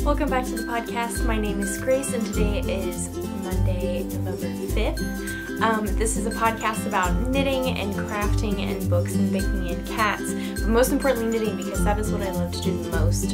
Welcome back to the podcast. My name is Grace and today is Monday, November 5th. This is a podcast about knitting and crafting and books and baking and cats, but most importantly knitting because that is what I love to do the most.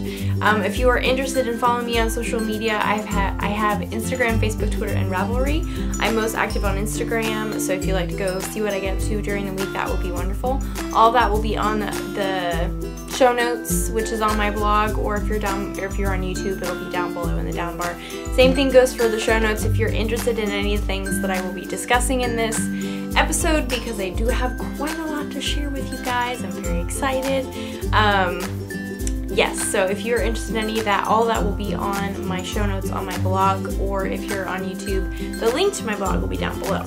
If you are interested in following me on social media, I have Instagram, Facebook, Twitter, and Ravelry. I'm most active on Instagram, so if you'd like to go see what I get to during the week, that would be wonderful. All of that will be on the show notes, which is on my blog, or if you're on YouTube, it'll be down below in the down bar. Same thing goes for the show notes if you're interested in any of the things that I will be discussing in this episode, because I do have quite a lot to share with you guys. I'm very excited. Yes, so if you're interested in any of that, all that will be on my show notes on my blog, or if you're on YouTube, the link to my blog will be down below.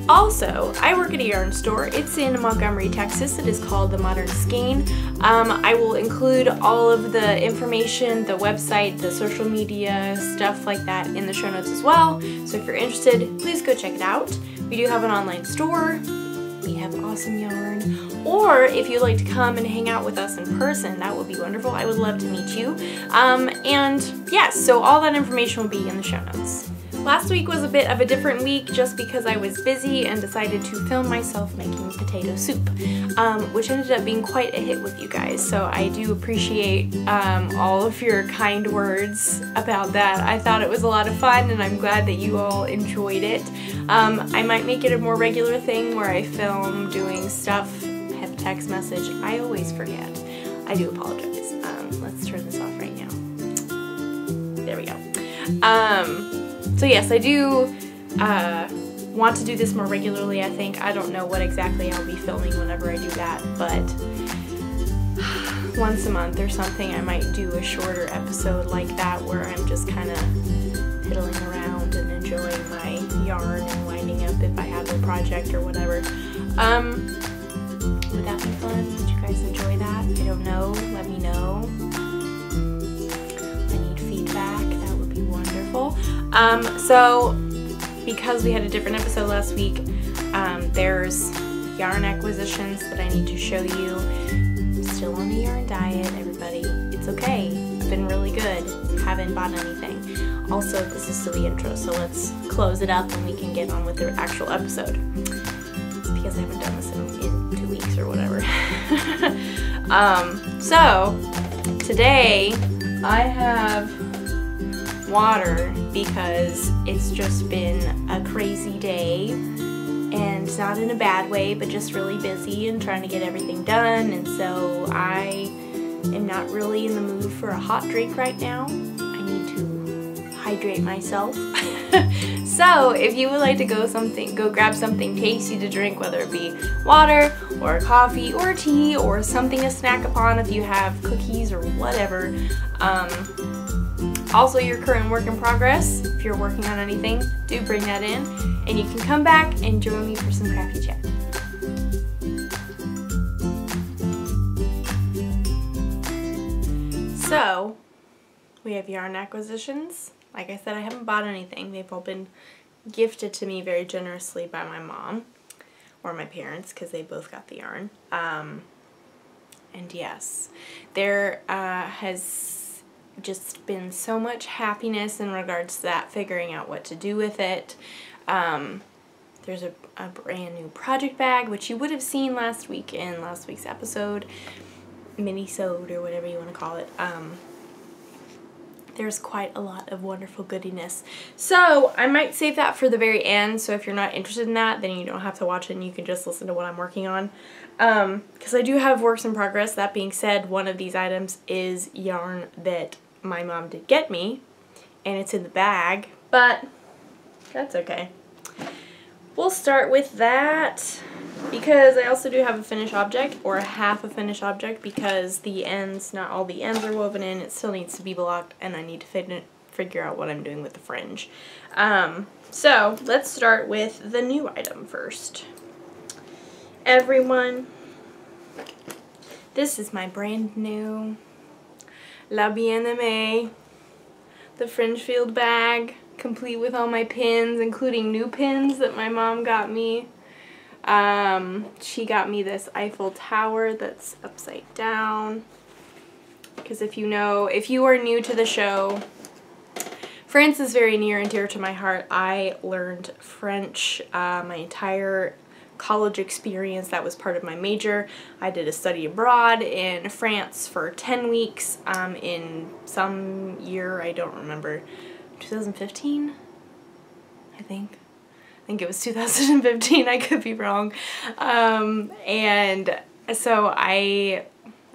Also, I work at a yarn store. It's in Montgomery, Texas. It is called The Modern Skein. I will include all of the information, the website, the social media, stuff like that in the show notes as well. So if you're interested, please go check it out. We do have an online store. We have awesome yarn. Or if you'd like to come and hang out with us in person, that would be wonderful. I would love to meet you. And yes, so all that information will be in the show notes. Last week was a bit of a different week just because I was busy and decided to film myself making potato soup, which ended up being quite a hit with you guys. So I do appreciate all of your kind words about that. I thought it was a lot of fun and I'm glad that you all enjoyed it. I might make it a more regular thing where I film doing stuff, have a text message. I always forget. I do apologize. Let's turn this off right now. There we go. So yes, I do want to do this more regularly, I think. I don't know what exactly I'll be filming whenever I do that, but once a month or something I might do a shorter episode like that where I'm just kind of piddling around and enjoying my yarn and winding up if I have a project or whatever. Would that be fun? Did you guys enjoy that? I don't know. Let me know. I need feedback. That would be wonderful. So because we had a different episode last week, there's yarn acquisitions that I need to show you. I'm still on a yarn diet, everybody. It's okay. I've been really good. Haven't bought anything. Also, this is still the intro, so let's close it up and we can get on with the actual episode. Because I haven't done this in 2 weeks or whatever. So today I have water because it's just been a crazy day, and not in a bad way, but just really busy and trying to get everything done, and so I am not really in the mood for a hot drink right now. I need to hydrate myself. So if you would like to go grab something tasty to drink, whether it be water or coffee or tea or something to snack upon if you have cookies or whatever. Also, your current work in progress, if you're working on anything, do bring that in, and you can come back and join me for some crafty chat. So, we have yarn acquisitions. Like I said, I haven't bought anything. They've all been gifted to me very generously by my mom, or my parents, because they both got the yarn. And yes, there has just been so much happiness in regards to that, figuring out what to do with it. There's a brand new project bag, which you would have seen last week in last week's episode, mini-sode or whatever you want to call it. There's quite a lot of wonderful goodiness. So I might save that for the very end, so if you're not interested in that, then you don't have to watch it and you can just listen to what I'm working on. Because I do have works in progress. That being said, one of these items is yarn that my mom did get me, and it's in the bag, but that's okay. We'll start with that, because I also do have a finished object, or a half a finished object, because the ends, not all the ends are woven in. It still needs to be blocked, and I need to figure out what I'm doing with the fringe. So let's start with the new item first. Everyone, this is my brand new La Bien-Aimée, the Fringe Field bag, complete with all my pins, including new pins that my mom got me. She got me this Eiffel Tower that's upside down. because if you are new to the show, France is very near and dear to my heart. I learned French my entire college experience. That was part of my major. I did a study abroad in France for 10 weeks in some year, I don't remember, 2015, I think it was 2015, I could be wrong. And so I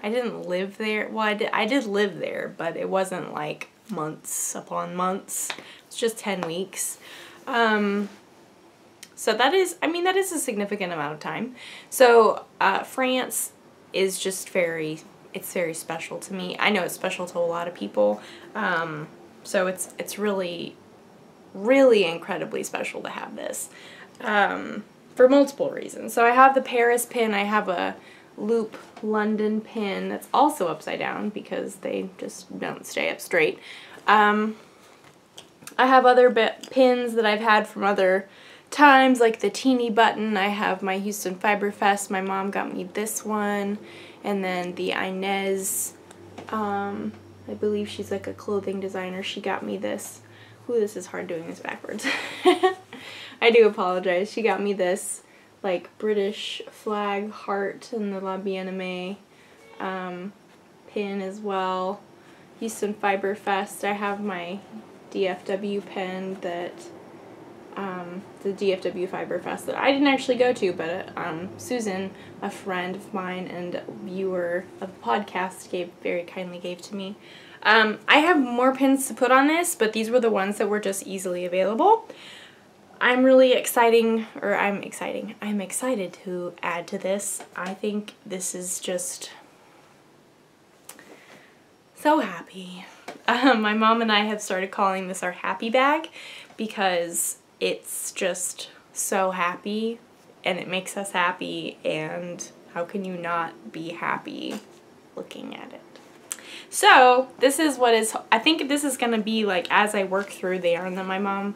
didn't live there. Well, I did live there, but it wasn't like months upon months. It's just 10 weeks. So that is, I mean, that is a significant amount of time. So France is just it's very special to me. I know it's special to a lot of people. So it's really, really incredibly special to have this for multiple reasons. So I have the Paris pin. I have a loop London pin that's also upside down because they just don't stay up straight. I have other pins that I've had from other times, like the teeny button. I have my Houston Fiber Fest. My mom got me this one, and then the Inez, I believe she's like a clothing designer. She got me this. Ooh, this is hard doing this backwards. I do apologize. She got me this like British flag heart and the La Bien-Aimée pin as well. Houston Fiber Fest. I have my DFW pin that the DFW Fiber Fest that I didn't actually go to, but Susan, a friend of mine and viewer of the podcast, very kindly gave to me. I have more pins to put on this, but these were the ones that were just easily available. I'm excited to add to this. I think this is just so happy. My mom and I have started calling this our happy bag because it's just so happy and it makes us happy, and how can you not be happy looking at it? So this is I think this is going to be like as I work through the yarn that my mom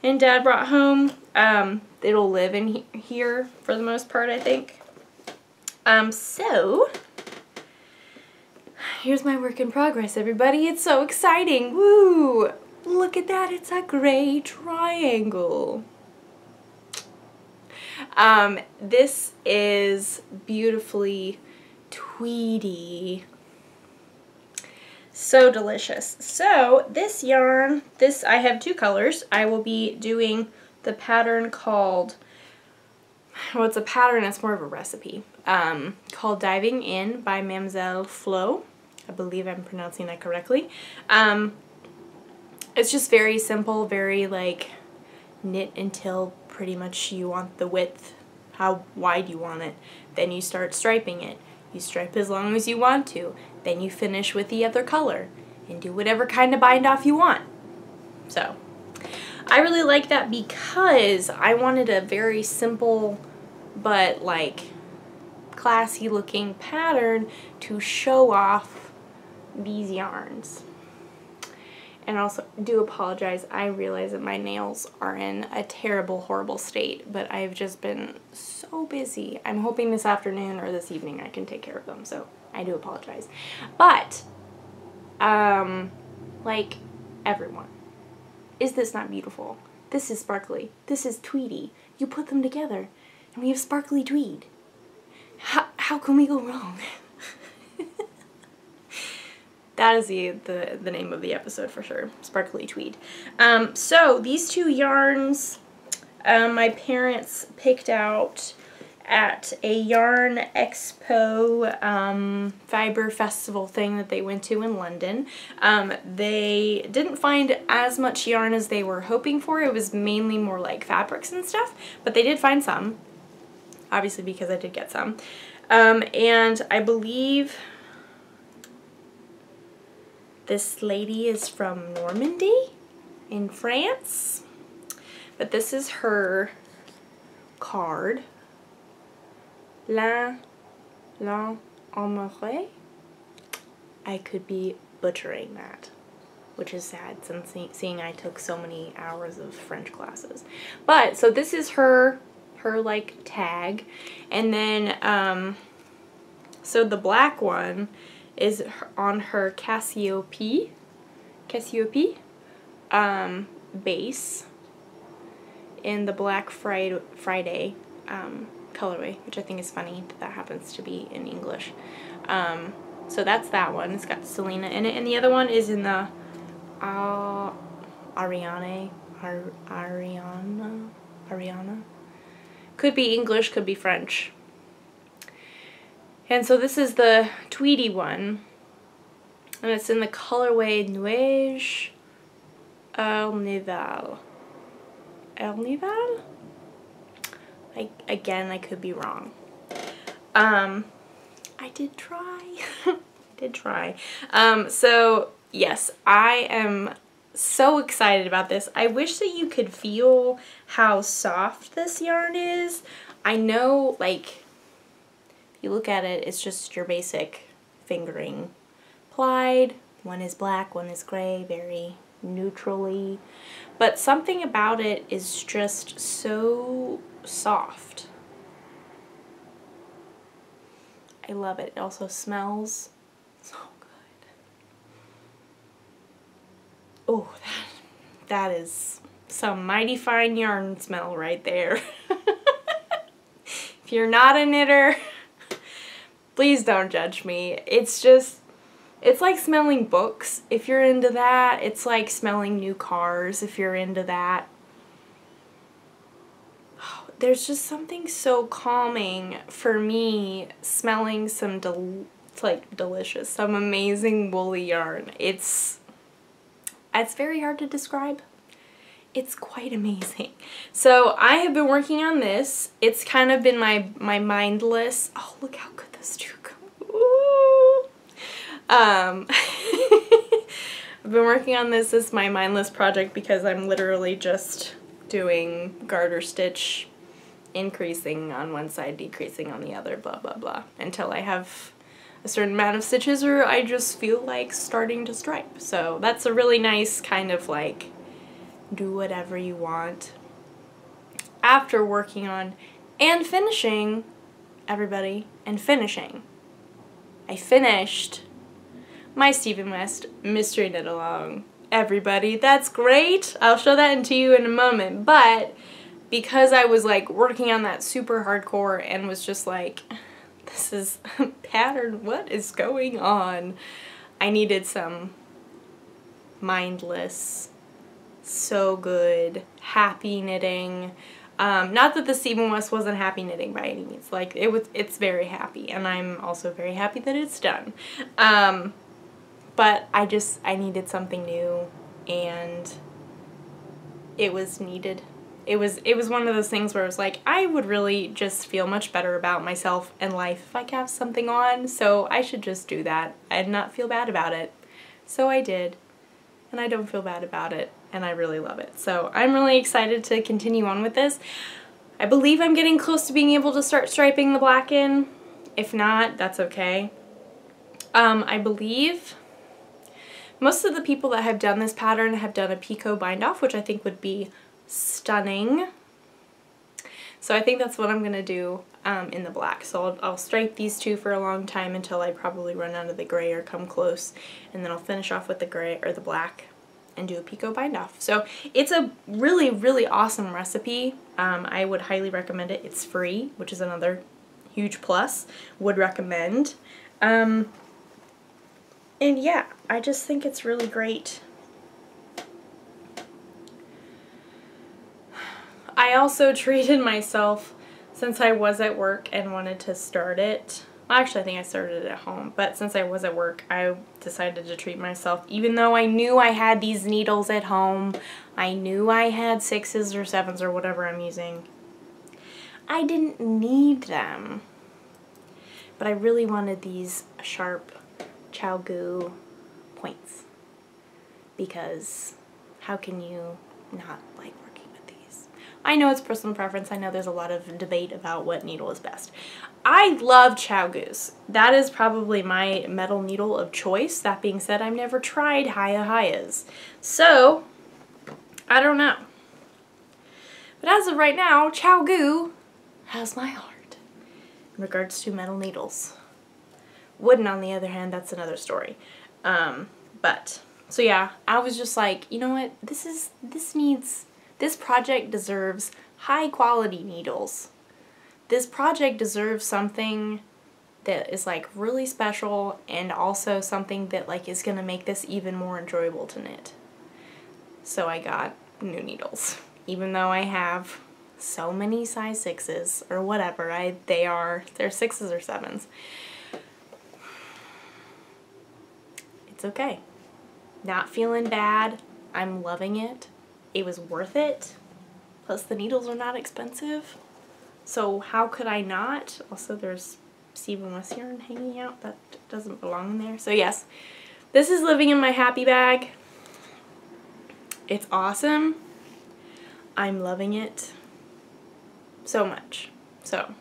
and dad brought home. It'll live in here for the most part, I think. So here's my work in progress, everybody. It's so exciting. Woo! Look at that. It's a gray triangle. This is beautifully tweedy. So delicious. So this yarn, I have two colors. I will be doing the pattern called, well, it's a pattern, it's more of a recipe, called Diving In by Mademoiselle Flo. I believe I'm pronouncing that correctly. It's just very simple, very like knit until pretty much you want the width, how wide you want it. Then you start striping it. You stripe as long as you want to. Then you finish with the other color and do whatever kind of bind off you want. So I really like that because I wanted a very simple but like classy looking pattern to show off these yarns. And also, I do apologize, I realize that my nails are in a terrible, horrible state, but I've just been so busy. I'm hoping this afternoon or this evening I can take care of them, so I do apologize. But, like everyone, is this not beautiful? This is sparkly. This is tweedy. You put them together, and we have sparkly tweed. How can we go wrong? That is the name of the episode for sure, Sparkly Tweed. So these two yarns my parents picked out at a yarn expo fiber festival thing that they went to in London. They didn't find as much yarn as they were hoping for. It was mainly more like fabrics and stuff, but they did find some, obviously because I did get some. And I believe this lady is from Normandy in France, but this is her card. L'un aimerait. I could be butchering that, which is sad since seeing I took so many hours of French classes. But so this is her like tag, and then so the black one is on her Cassiope base in the Black Friday colorway, which I think is funny that happens to be in English. So that's that one. It's got Selena in it, and the other one is in the Ariana. Could be English, could be French. And so this is the Tweedy one, and it's in the colorway Nuage Nival. Again, I could be wrong. I did try. So yes, I am so excited about this. I wish that you could feel how soft this yarn is. I know, like, if you look at it, it's just your basic fingering plied. One is black, one is gray, very neutrally. But something about it is just so soft. I love it. It also smells so good. Oh, that is some mighty fine yarn smell right there. If you're not a knitter, please don't judge me. It's just, it's like smelling books if you're into that. It's like smelling new cars if you're into that. There's just something so calming for me smelling some delicious, some amazing woolly yarn. It's very hard to describe. It's quite amazing. So I have been working on this. It's kind of been my mindless. Oh, look how good those two go. Ooh. I've been working on this as my mindless project because I'm literally just doing garter stitch, increasing on one side, decreasing on the other, blah blah blah, until I have a certain amount of stitches or I just feel like starting to stripe. So that's a really nice kind of like do whatever you want after working on and finishing, everybody, and finishing. I finished my Stephen West Mystery Knit Along. Everybody, that's great. I'll show that to you in a moment, but because I was like working on that super hardcore and was just like, this is a pattern, what is going on? I needed some mindless, so good, happy knitting. Not that the Stephen West wasn't happy knitting by any means. Like it's very happy, and I'm also very happy that it's done. But I needed something new, and it was needed. It was one of those things where it was like, I would really just feel much better about myself and life if I could have something on, so I should just do that and not feel bad about it. So I did, and I don't feel bad about it, and I really love it. So I'm really excited to continue on with this. I believe I'm getting close to being able to start striping the black in. If not, that's okay. I believe most of the people that have done this pattern have done a picot bind off, which I think would be stunning. So I think that's what I'm going to do in the black. So I'll stripe these two for a long time until I probably run out of the gray or come close, and then I'll finish off with the gray or the black and do a picot bind off. So it's a really, really awesome recipe. I would highly recommend it. It's free, which is another huge plus. Would recommend. And yeah, I just think it's really great. I also treated myself, since I was at work and wanted to start it. Well, actually, I think I started it at home, but since I was at work, I decided to treat myself, even though I knew I had these needles at home. I knew I had 6s or 7s or whatever I'm using. I didn't need them, but I really wanted these sharp ChiaoGoo points, because how can you not like working with these? I know it's personal preference. I know there's a lot of debate about what needle is best. I love ChiaoGoos. That is probably my metal needle of choice. That being said, I've never tried Hayas. So, I don't know. But as of right now, ChiaoGoo has my heart in regards to metal needles. Wooden, on the other hand, that's another story. So yeah, I was just like, you know what, this project deserves high quality needles. This project deserves something that is like really special, and also something that like is gonna make this even more enjoyable to knit. So I got new needles, even though I have so many size 6s or whatever. They're 6s or 7s. It's okay. Not feeling bad. I'm loving it. It was worth it. Plus the needles are not expensive. So how could I not? Also there's Stephen West yarn hanging out. That doesn't belong in there. So yes, this is living in my happy bag. It's awesome. I'm loving it so much. So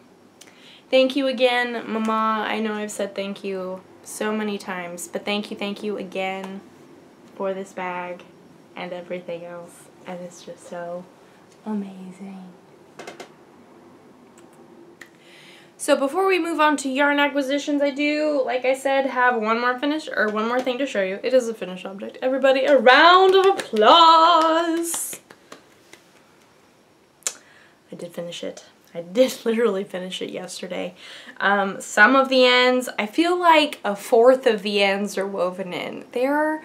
thank you again, Mama. I know I've said thank you so many times, but thank you again for this bag and everything else. And it's just so amazing. So before we move on to yarn acquisitions, I do, like I said, have one more thing to show you. It is a finished object. Everybody, a round of applause! I did finish it. I did literally finish it yesterday. Some of the ends, I feel like a fourth of the ends are woven in. There are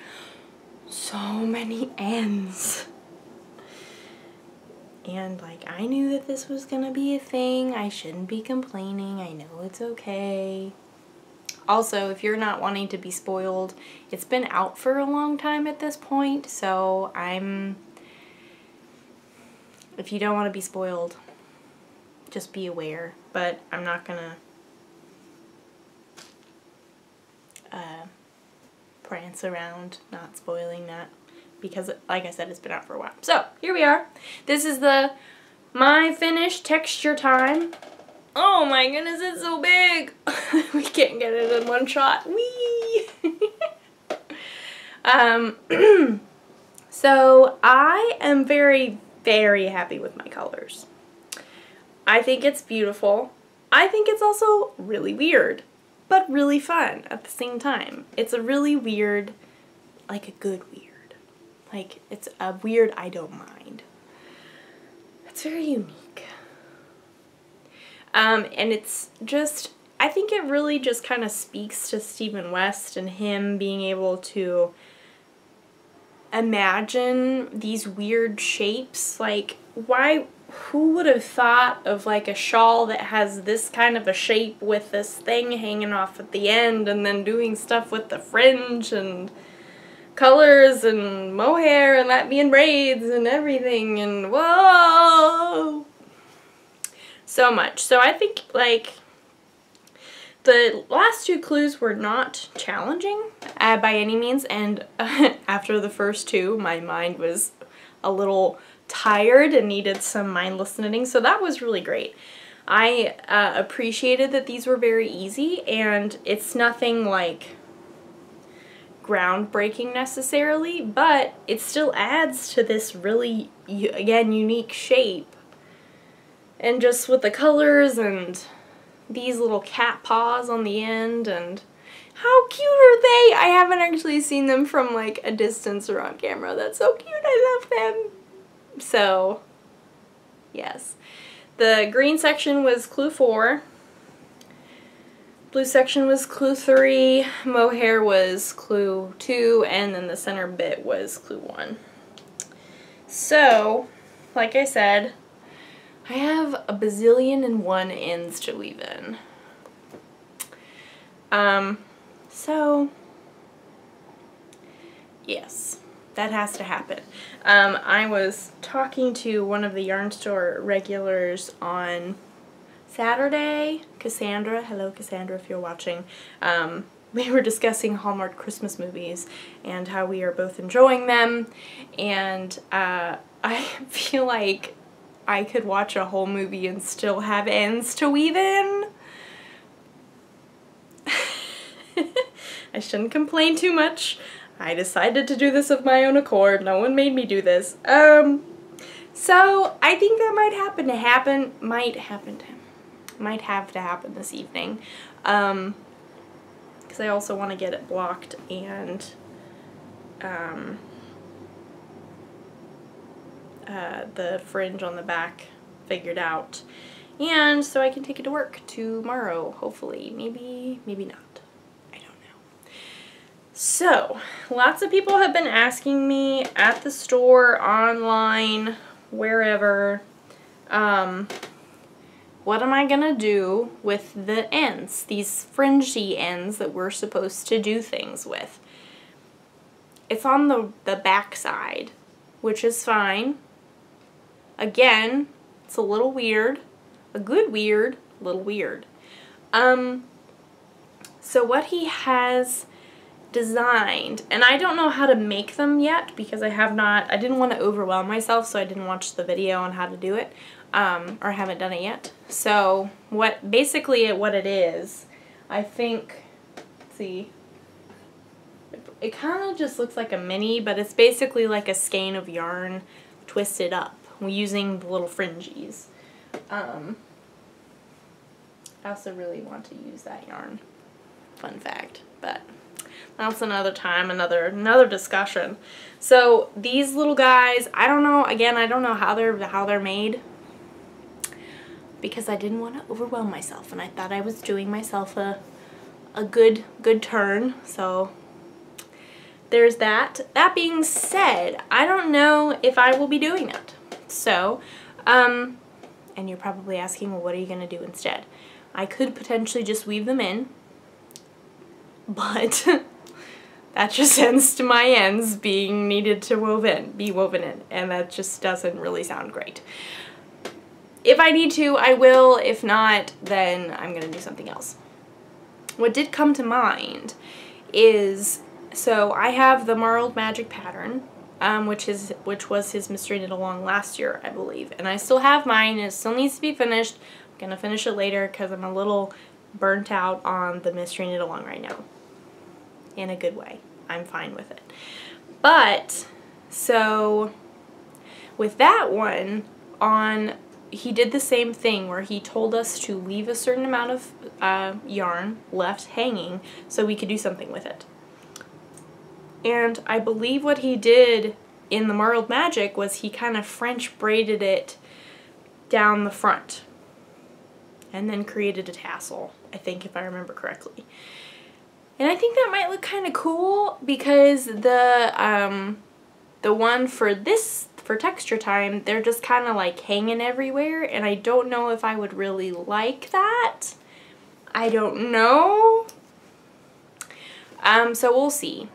so many ends. And like, I knew that this was gonna be a thing. I shouldn't be complaining. I know it's okay. Also, if you're not wanting to be spoiled, it's been out for a long time at this point, so if you don't want to be spoiled, just be aware. But I'm not gonna prance around not spoiling that, because like I said, it's been out for a while. So here we are. This is my finished texture time. Oh my goodness, it's so big. We can't get it in one shot. Whee! So I am very, very happy with my colors. I think it's beautiful. I think it's also really weird, but really fun at the same time. It's a really weird, like a good weird. Like, it's a weird I don't mind. It's very unique. And it's just, I think it really just kind of speaks to Stephen West and him being able to imagine these weird shapes. Like, who would have thought of like a shawl that has this kind of a shape with this thing hanging off at the end, and then doing stuff with the fringe and colors and mohair and that being braids and everything, and whoa, so much. So I think like the last two clues were not challenging by any means, and after the first two my mind was a little tired and needed some mindless knitting, so that was really great. I appreciated that these were very easy, and it's nothing like groundbreaking necessarily, but it still adds to this really, again, unique shape. And just with the colors and these little cat paws on the end, and how cute are they? I haven't actually seen them from like a distance or on camera. That's so cute. I love them. So yes, the green section was clue 4. Blue section was clue 3, mohair was clue 2, and then the center bit was clue 1. So, like I said, I have a bazillion and one ends to weave in. So, yes, that has to happen. I was talking to one of the yarn store regulars on Saturday, Cassandra. Hello Cassandra if you're watching. We were discussing Hallmark Christmas movies and how we are both enjoying them, and I feel like I could watch a whole movie and still have ends to weave in. I shouldn't complain too much. I decided to do this of my own accord. No one made me do this. So I think that might have to happen this evening. Because because I also want to get it blocked and the fringe on the back figured out, and so I can take it to work tomorrow, hopefully. Maybe not. I don't know. So, lots of people have been asking me at the store, online, wherever, what am I gonna do with the ends, these fringy ends that we're supposed to do things with. It's on the back side, which is fine. Again, it's a little weird. A good weird, a little weird. So what he has designed, and I don't know how to make them yet because I didn't want to overwhelm myself, so I didn't watch the video on how to do it, or haven't done it yet. So basically what it is, I think, let's see, it kind of just looks like a mini, but it's basically like a skein of yarn twisted up using the little fringies. I also really want to use that yarn. Fun fact, but that's another time, another discussion. So these little guys, I don't know. Again, I don't know how they're made because I didn't want to overwhelm myself, and I thought I was doing myself a good turn. So there's that. That being said, I don't know if I will be doing that. So, and you're probably asking, well, what are you going to do instead? I could potentially just weave them in, but that just ends to my ends being needed to be woven in, and that just doesn't really sound great. If I need to, I will. If not, then I'm going to do something else. What did come to mind is, so I have the Marled Magic pattern, which was his Mystery Knit Along last year, I believe. And I still have mine, and it still needs to be finished. I'm going to finish it later because I'm a little burnt out on the Mystery Knit Along right now. In a good way. I'm fine with it. But, so, with that one, he did the same thing where he told us to leave a certain amount of yarn left hanging so we could do something with it. And I believe what he did in the Marled Magic was he kind of French braided it down the front and then created a tassel, I think, if I remember correctly. And I think that might look kind of cool because the one for Texture Time, they're just kind of like hanging everywhere, and I don't know if I would really like that. I don't know. So we'll see.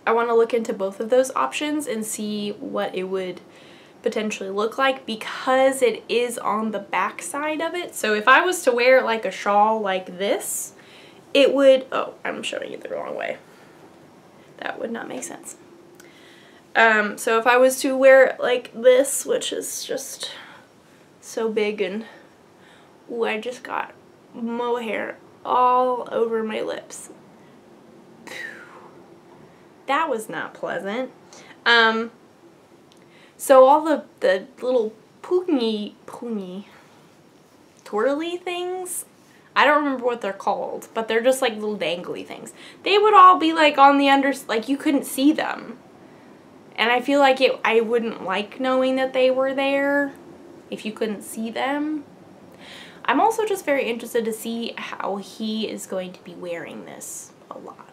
I want to look into both of those options and see what it would potentially look like because it is on the back side of it. So if I was to wear it like a shawl like this, it would, oh, I'm showing you the wrong way. That would not make sense. So if I was to wear it like this, which is just so big, and ooh, I just got mohair all over my lips. That was not pleasant. So all the little twirly things, I don't remember what they're called, but they're just like little dangly things. They would all be like on the like you couldn't see them. And I feel like I wouldn't like knowing that they were there if you couldn't see them. I'm also just very interested to see how he is going to be wearing this a lot.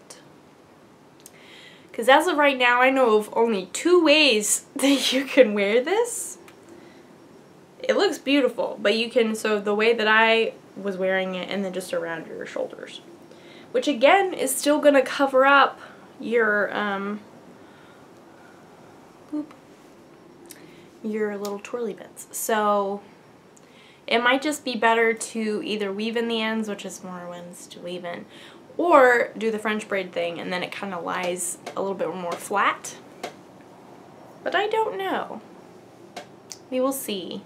Because as of right now, I know of only 2 ways that you can wear this. It looks beautiful, but you can, so the way that I was wearing it, and then just around your shoulders. Which again, is still going to cover up your, your little twirly bits. So it might just be better to either weave in the ends, which is more ones to weave in, or do the French braid thing and then it kind of lies a little bit more flat. But I don't know. We will see.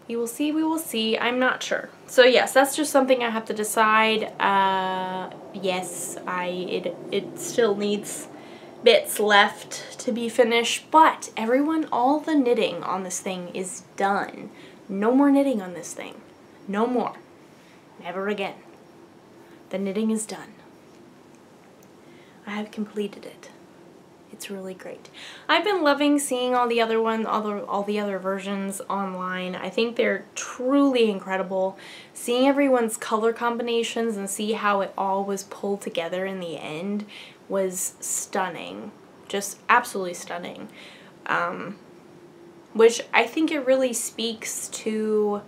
We will see, we will see. I'm not sure. So yes, that's just something I have to decide. Yes, it still needs bits left to be finished, but everyone, all the knitting on this thing is done. No more knitting on this thing. No more. Never again. The knitting is done. I have completed it. It's really great. I've been loving seeing all the other versions online. I think they're truly incredible. Seeing everyone's color combinations and see how it all was pulled together in the end was stunning. Just absolutely stunning. Which I think it really speaks to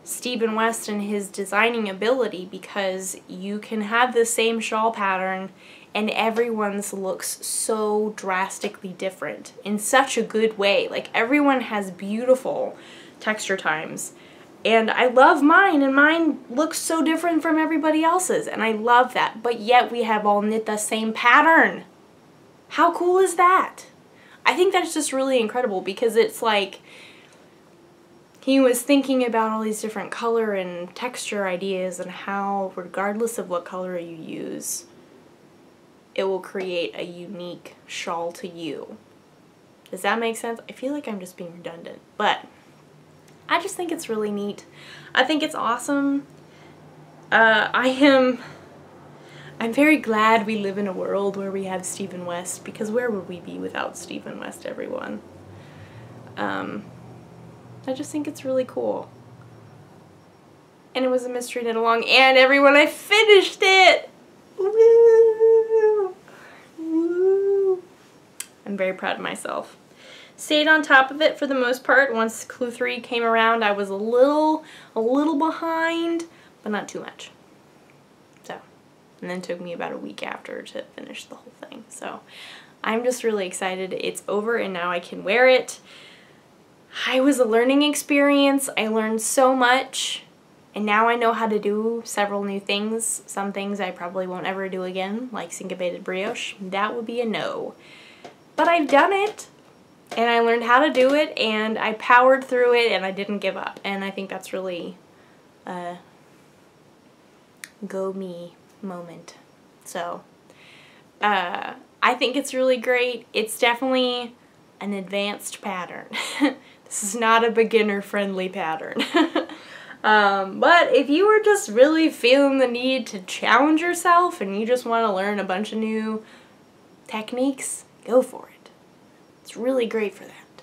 Stephen West and his designing ability, because you can have the same shawl pattern and everyone's looks so drastically different in such a good way. Like, everyone has beautiful texture times, and I love mine, and mine looks so different from everybody else's, and I love that, but yet we have all knit the same pattern. How cool is that? I think that's just really incredible, because it's like he was thinking about all these different color and texture ideas and how, regardless of what color you use, it will create a unique shawl to you. Does that make sense? I feel like I'm just being redundant, but I just think it's really neat. I think it's awesome. I'm very glad we live in a world where we have Stephen West, because where would we be without Stephen West, everyone? I just think it's really cool. And it was a mystery knit along, and everyone, I finished it! Woo! Woo! I'm very proud of myself. Stayed on top of it for the most part. Once Clue 3 came around, I was a little behind, but not too much. So, and then it took me about a week after to finish the whole thing. So, I'm just really excited. It's over and now I can wear it. It was a learning experience. I learned so much. And now I know how to do several new things. Some things I probably won't ever do again, like syncopated brioche. That would be a no. But I've done it, and I learned how to do it, and I powered through it, and I didn't give up. And I think that's really a go me moment. So, I think it's really great. It's definitely an advanced pattern. This is not a beginner-friendly pattern. But if you are just really feeling the need to challenge yourself and you just want to learn a bunch of new techniques, go for it. It's really great for that.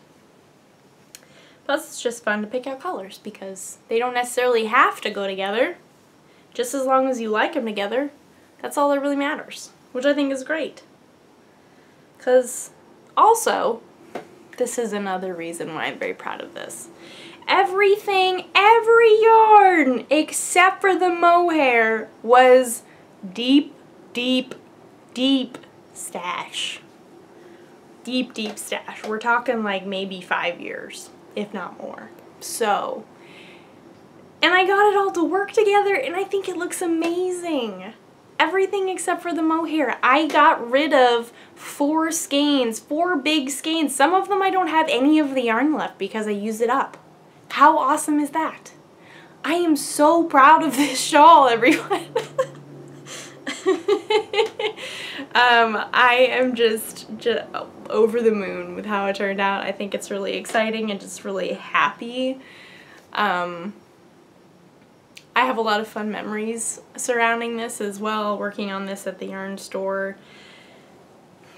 Plus, it's just fun to pick out colors because they don't necessarily have to go together. Just as long as you like them together, that's all that really matters, which I think is great. Because also, this is another reason why I'm very proud of this. Everything, every yarn, except for the mohair, was deep, deep, deep stash. Deep, deep stash. We're talking like maybe 5 years, if not more. So, and I got it all to work together, and I think it looks amazing. Everything except for the mohair. I got rid of 4 skeins, 4 big skeins. Some of them I don't have any of the yarn left because I used it up. How awesome is that? I am so proud of this shawl, everyone. I am just over the moon with how it turned out. I think it's really exciting and just really happy. I have a lot of fun memories surrounding this as well, working on this at the yarn store,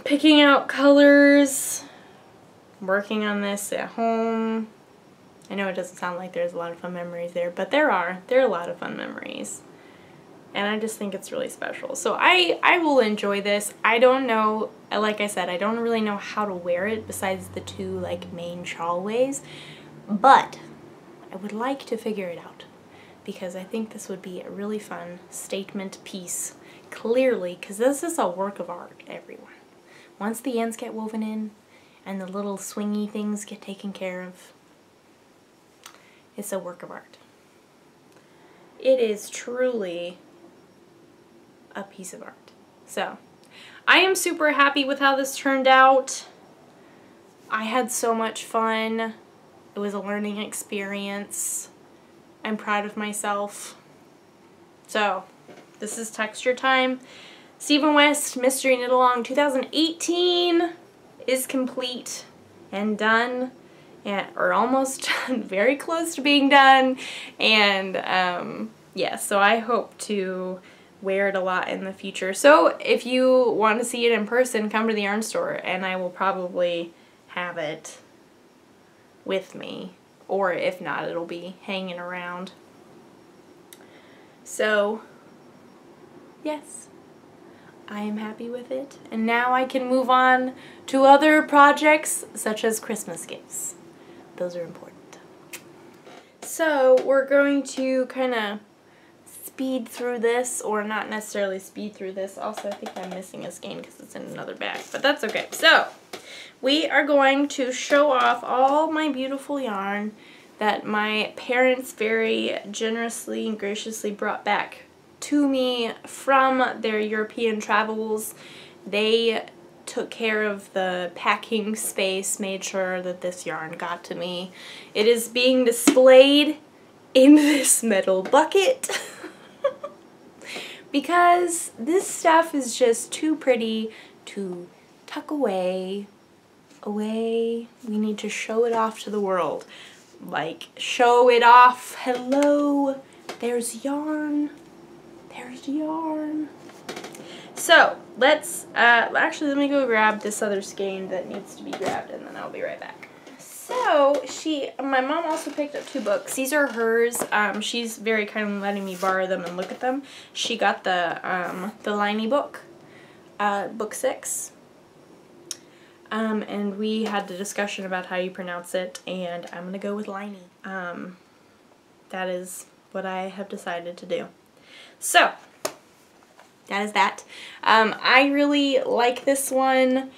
picking out colors, working on this at home. I know it doesn't sound like there's a lot of fun memories there, but there are a lot of fun memories. And I just think it's really special. So I will enjoy this. I don't know, like I said, I don't really know how to wear it besides the 2 like main shawl ways, but I would like to figure it out because I think this would be a really fun statement piece, clearly, because this is a work of art, everyone. Once the ends get woven in and the little swingy things get taken care of, it's a work of art. It is truly a piece of art. So, I am super happy with how this turned out. I had so much fun. It was a learning experience. I'm proud of myself. So, this is texture time. Stephen West Mystery Knit Along 2018 is complete and done. Or almost done, very close to being done, and yeah, so I hope to wear it a lot in the future. So if you want to see it in person, come to the yarn store and I will probably have it with me. Or if not, it'll be hanging around. So, yes, I am happy with it. And now I can move on to other projects such as Christmas gifts. Those are important. So we're going to kind of speed through this, or not necessarily speed through this. Also, I think I'm missing a skein because it's in another bag, but that's okay. So we are going to show off all my beautiful yarn that my parents very generously and graciously brought back to me from their European travels. They took care of the packing space, made sure that this yarn got to me. It is being displayed in this metal bucket because this stuff is just too pretty to tuck away. We need to show it off to the world. Like, show it off. Hello, there's yarn. There's yarn. So, let's, actually let me go grab this other skein that needs to be grabbed and then I'll be right back. So, my mom also picked up 2 books. These are hers. She's very kind of letting me borrow them and look at them. She got the Liney book, book 6. And we had the discussion about how you pronounce it, and I'm gonna go with Liney. That is what I have decided to do. So, that is that. I really like this one.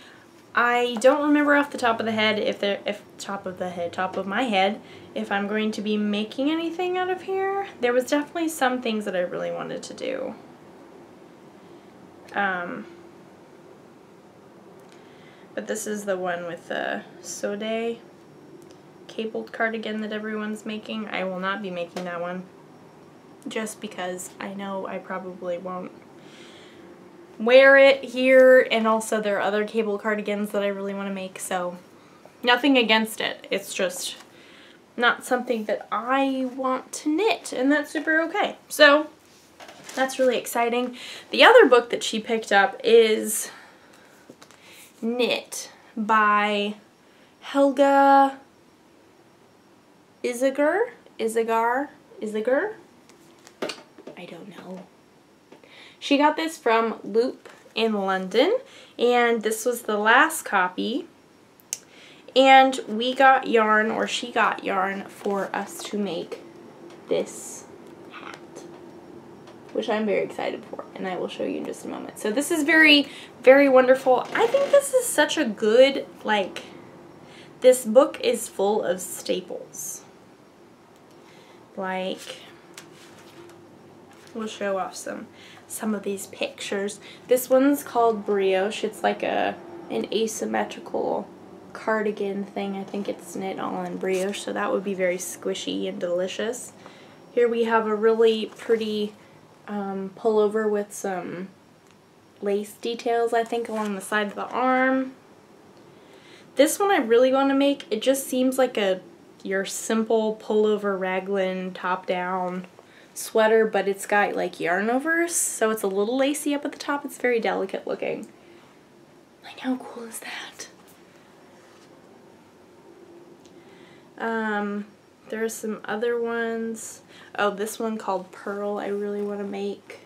I don't remember off the top of the head top of my head, if I'm going to be making anything out of here. There was definitely some things that I really wanted to do. But this is the one with the Sode cabled cardigan that everyone's making. I will not be making that one just because I know I probably won't wear it here, and also there are other cable cardigans that I really want to make, so nothing against it. It's just not something that I want to knit, and that's super okay. So that's really exciting. The other book that she picked up is Knit by Helga Iziger? I don't know. She got this from Loop in London, and this was the last copy. And we got yarn, or she got yarn, for us to make this hat, which I'm very excited for, and I will show you in just a moment. So this is very, very wonderful. I think this is such a good, like, this book is full of staples. Like, we'll show off some of these pictures. This one's called Brioche. It's like an asymmetrical cardigan thing. I think it's knit all in brioche, so that would be very squishy and delicious. Here we have a really pretty pullover with some lace details, I think, along the side of the arm. This one I really want to make. It just seems like your simple pullover raglan top-down sweater, but it's got like yarn overs, so it's a little lacy up at the top. It's very delicate looking. Like, how cool is that? There's some other ones. Oh, this one called Pearl I really want to make.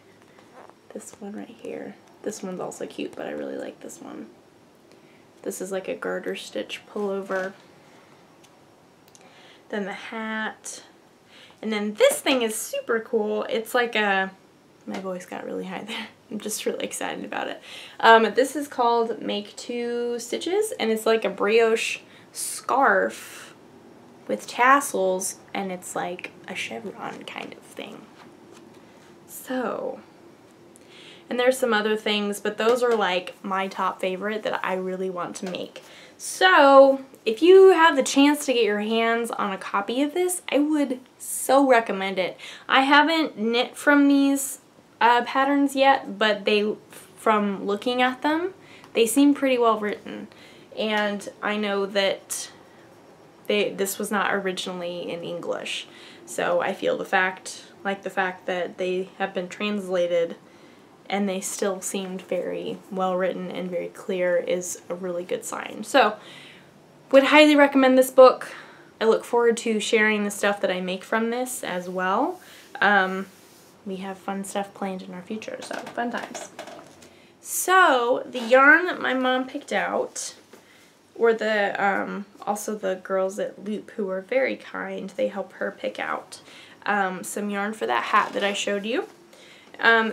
This one right here. This one's also cute, but I really like this one. This is like a garter stitch pullover. Then the hat. And then this thing is super cool. It's like a, my voice got really high there. I'm just really excited about it. This is called Make 2 Stitches, and it's like a brioche scarf with tassels, and it's like a chevron kind of thing. So, and there's some other things, but those are like my top favorite that I really want to make. So, if you have the chance to get your hands on a copy of this, I would so recommend it. I haven't knit from these patterns yet, but from looking at them, they seem pretty well written. And I know that this was not originally in English, so I feel the fact that they have been translated and they still seemed very well written and very clear is a really good sign. So, would highly recommend this book. I look forward to sharing the stuff that I make from this as well. We have fun stuff planned in our future, so fun times. So, the yarn that my mom picked out were the, also the girls at Loop, who were very kind. They helped her pick out some yarn for that hat that I showed you.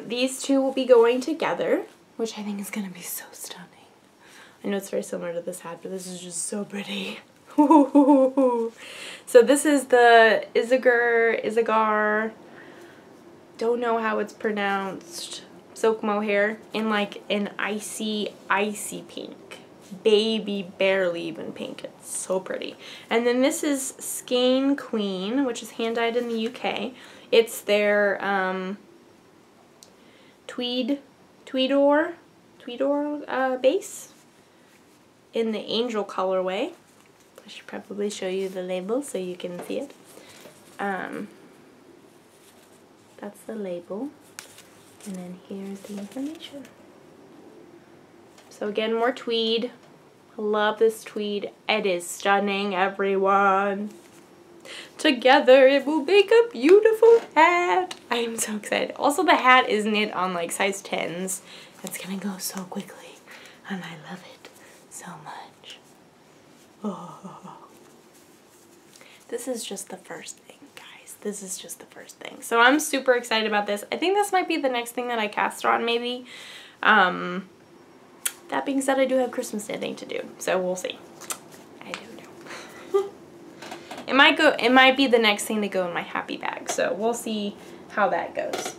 These two will be going together, which I think is going to be so stunning. I know it's very similar to this hat, but this is just so pretty. So this is the Isagar, don't know how it's pronounced, silk mohair in like an icy pink. Baby, barely even pink. It's so pretty. And then this is Skein Queen, which is hand-dyed in the UK. It's their Tweedor base in the angel colorway. I should probably show you the label so you can see it. That's the label. And then here's the information. So again, more tweed. I love this tweed. It is stunning, everyone. Together it will make a beautiful hat. I am so excited. Also, the hat is knit on like size 10s. It's gonna go so quickly, and I love it so much. Oh. This is just the first thing, guys. This is just the first thing. So I'm super excited about this. I think this might be the next thing that I cast on, maybe. That being said, I do have Christmas knitting to do, so we'll see. I don't know. It might be the next thing to go in my happy bag, so we'll see how that goes.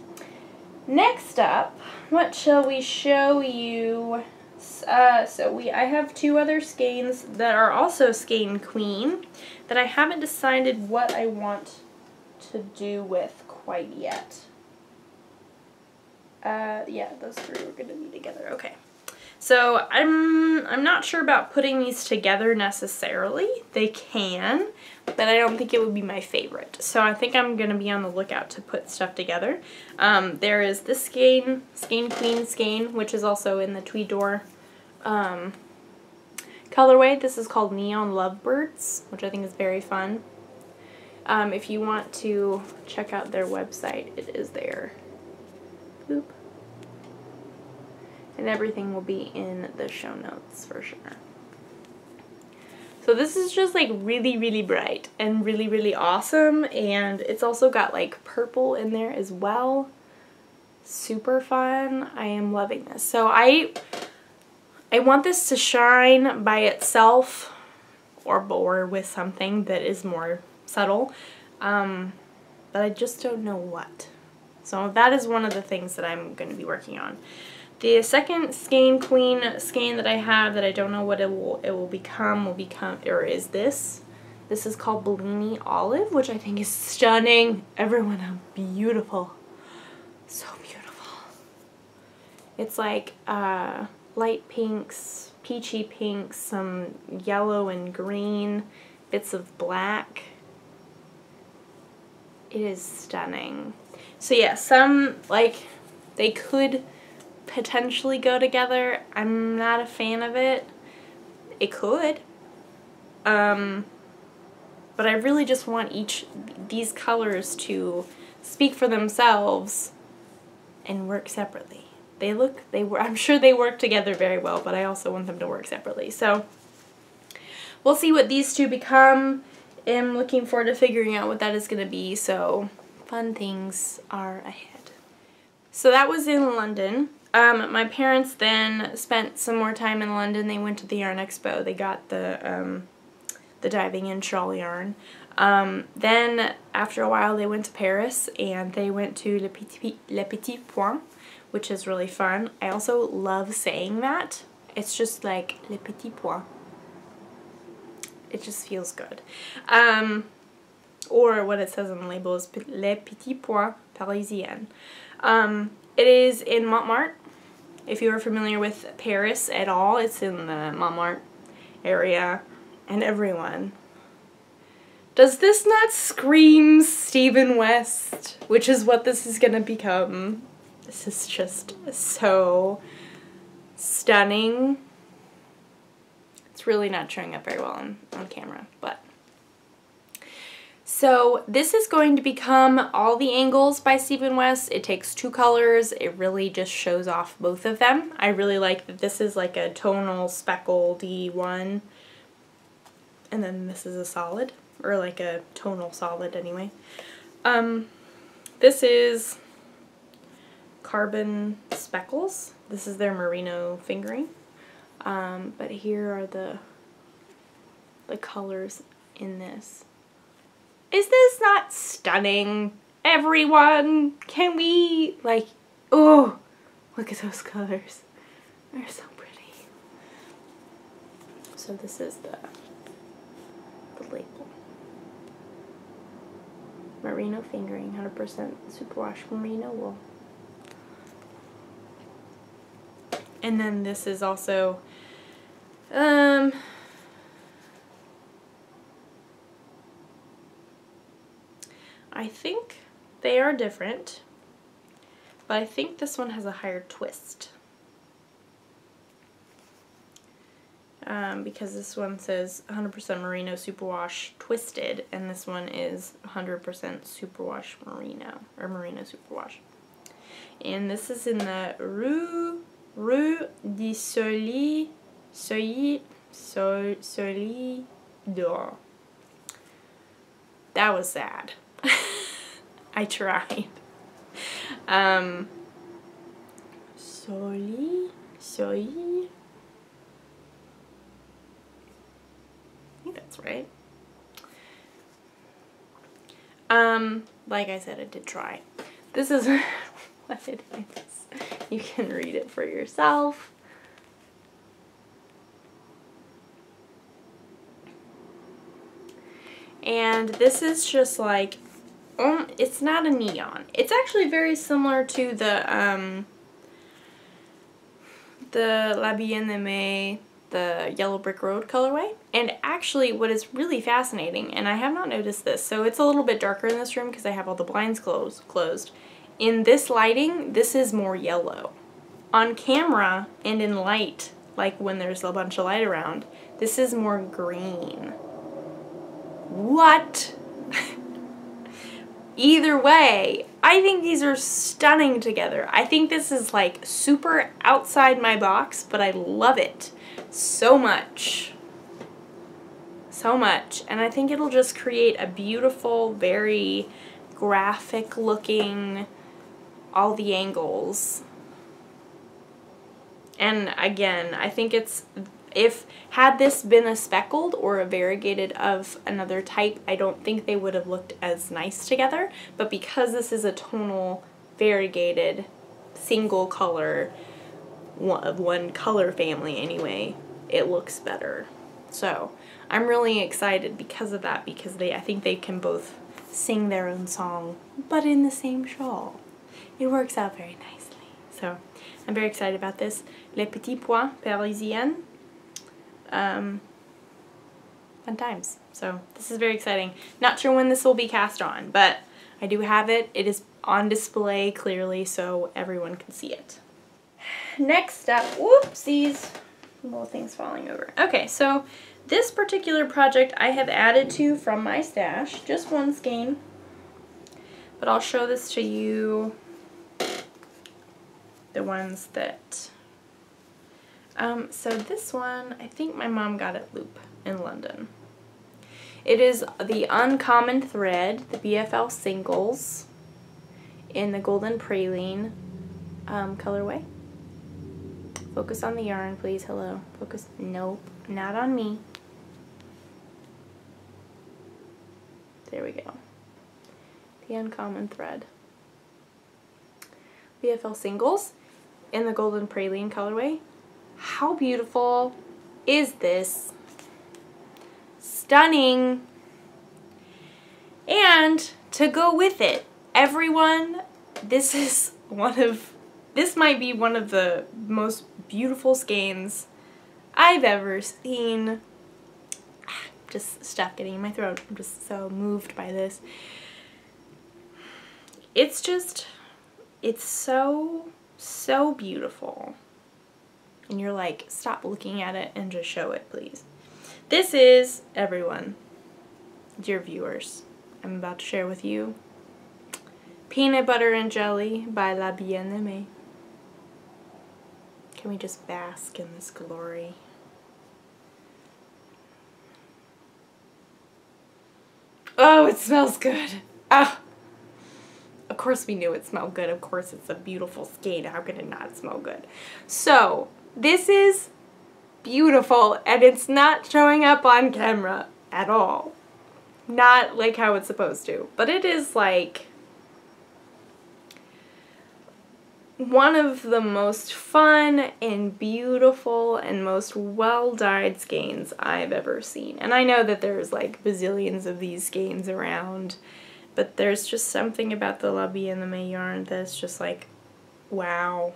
Next up, what shall we show you? I have two other skeins that are also Skein Queen that I haven't decided what I want to do with quite yet. Yeah, those three are going to be together. Okay. So I'm not sure about putting these together necessarily. They can, but I don't think it would be my favorite. So I think I'm going to be on the lookout to put stuff together. There is this Skein Queen skein, which is also in the Tweedor colorway. This is called Neon Lovebirds, which I think is very fun. If you want to check out their website, it is there. Boop. And everything will be in the show notes for sure. So this is just like really, really bright and really, really awesome. And it's also got like purple in there as well. Super fun. I am loving this. So I want this to shine by itself or with something that is more subtle. But I just don't know what. So that is one of the things that I'm going to be working on. The second Skein Queen skein that I have that I don't know what it will become or is this. This is called Bellini Olive, which I think is stunning. Everyone, how beautiful. So beautiful. It's like light pinks, peachy pinks, some yellow and green, bits of black. It is stunning. So yeah, some, like, they could potentially go together. I'm not a fan of it. It could. But I really just want these colors to speak for themselves and work separately. I'm sure they work together very well, but I also want them to work separately. So we'll see what these two become. I'm looking forward to figuring out what that is going to be. So fun things are ahead. So that was in London. My parents then spent some more time in London. They went to the Yarn Expo. They got the diving in shawl yarn. Then after a while they went to Paris and they went to Le Petit Point, which is really fun. I also love saying that. It's just like Le Petit Point. It just feels good. Or what it says on the label is Le Petit Point Parisien. It is in Montmartre. If you are familiar with Paris at all, it's in the Montmartre area. And everyone, does this not scream Stephen West? Which is what this is going to become. This is just so stunning. It's really not showing up very well on camera, but. So this is going to become All the Angles by Stephen West. It takes 2 colors. It really just shows off both of them. I really like that this is like a tonal speckledy one. And then this is a solid, or like a tonal solid anyway. This is Carbon Speckles. This is their merino fingering. But here are the colors in this. Is this not stunning, everyone? Can we, like, oh, look at those colors. They're so pretty. So this is the label. Merino fingering, 100% superwash merino wool. And then this is also, I think they are different, but I think this one has a higher twist. Because this one says 100% merino superwash twisted, and this one is 100% superwash merino, or merino superwash. And this is in the Rue du Soleil d'Or. That was sad. I tried. Soleil. I think that's right. Like I said, I did try. This is what it is. You can read it for yourself. And this is just like, it's not a neon. It's actually very similar to the La Bien-Aimée, the Yellow Brick Road colorway. And actually what is really fascinating, and I have not noticed this, so it's a little bit darker in this room because I have all the blinds closed. In this lighting, this is more yellow. On camera and in light, like when there's a bunch of light around, this is more green. What? Either way, I think these are stunning together. I think this is like super outside my box, but I love it so much. So much. And I think it'll just create a beautiful, very graphic looking All the Angles. And again, I think it's, had this been a speckled or a variegated of another type, I don't think they would have looked as nice together. But because this is a tonal, variegated, single color, of one color family anyway, it looks better. So I'm really excited because of that, because I think they can both sing their own song, but in the same shawl. It works out very nicely. So I'm very excited about this. Les Petits Pois Parisiennes. Fun times. So this is very exciting. Not sure when this will be cast on, but I do have it. It is on display clearly so everyone can see it. Next up, whoopsies, little things falling over. Okay, so this particular project I have added to from my stash, just one skein, but I'll show this to you, the ones that, so this one, I think my mom got at Loop in London. It is the Uncommon Thread, the BFL Singles, in the Golden Praline colorway. Focus on the yarn, please. Hello. Focus. Nope. Not on me. There we go. The Uncommon Thread. BFL Singles in the Golden Praline colorway. How beautiful is this? Stunning. And to go with it, everyone, this might be one of the most beautiful skeins I've ever seen. Just stuff getting in my throat. I'm just so moved by this. It's just It's so, so beautiful. And you're like, stop looking at it and just show it, please. This is, everyone, dear viewers, I'm about to share with you Peanut Butter and Jelly by La Bien-Aimée. Can we just bask in this glory? Oh, it smells good. Ah. Of course we knew it smelled good. Of course it's a beautiful skein. How could it not smell good? So, this is beautiful, and it's not showing up on camera at all. Not like how it's supposed to. But it is like one of the most fun and beautiful and most well-dyed skeins I've ever seen. And I know that there's like bazillions of these skeins around, but there's just something about the La Bien-Aimée yarn that's just like, wow.